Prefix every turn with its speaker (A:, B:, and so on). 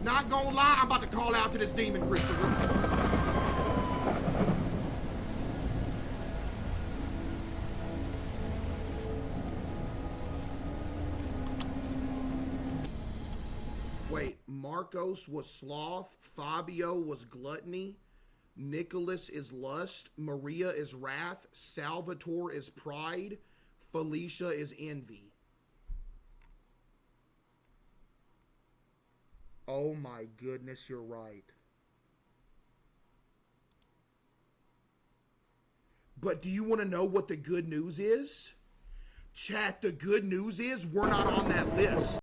A: Not gonna lie, I'm about to call out to this demon creature. Wait, Marcos was sloth, Fabio was gluttony, Nicholas is lust, Maria is wrath, Salvatore is pride, Felicia is envy. Oh my goodness, you're right. But do you want to know what the good news is? Chat, the good news is we're not on that list.